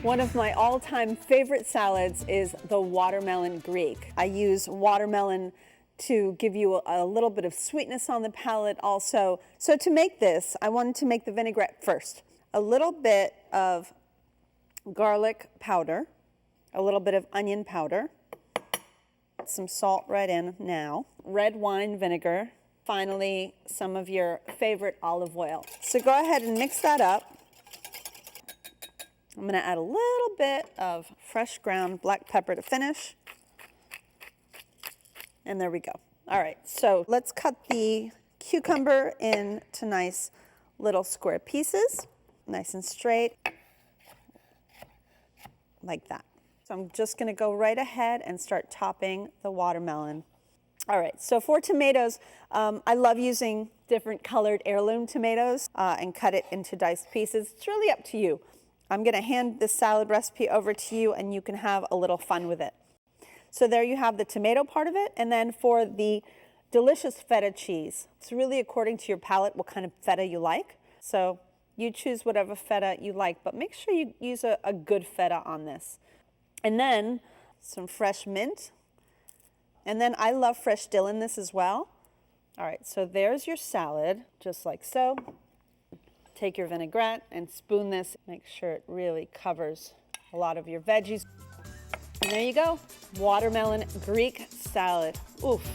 One of my all-time favorite salads is the watermelon Greek. I use watermelon to give you a little bit of sweetness on the palate also. So to make this, I wanted to make the vinaigrette first. A little bit of garlic powder, a little bit of onion powder, some salt right in now, red wine vinegar, finally some of your favorite olive oil. So go ahead and mix that up. I'm going to add a little bit of fresh ground black pepper to finish. And there we go. All right, so let's cut the cucumber into nice little square pieces, nice and straight, like that. So I'm just going to go right ahead and start topping the watermelon. All right, so for tomatoes, I love using different colored heirloom tomatoes and cut it into diced pieces. It's really up to you. I'm going to hand this salad recipe over to you and you can have a little fun with it. So there you have the tomato part of it. And then for the delicious feta cheese, it's really according to your palate what kind of feta you like. So you choose whatever feta you like, but make sure you use a good feta on this. And then some fresh mint. And then I love fresh dill in this as well. All right, so there's your salad, just like so. Take your vinaigrette and spoon this. Make sure it really covers a lot of your veggies. And there you go, watermelon Greek salad. Oof,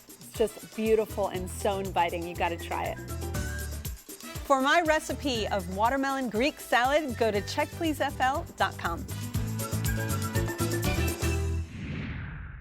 it's just beautiful and so inviting. You gotta try it. For my recipe of watermelon Greek salad, go to checkpleasefl.com.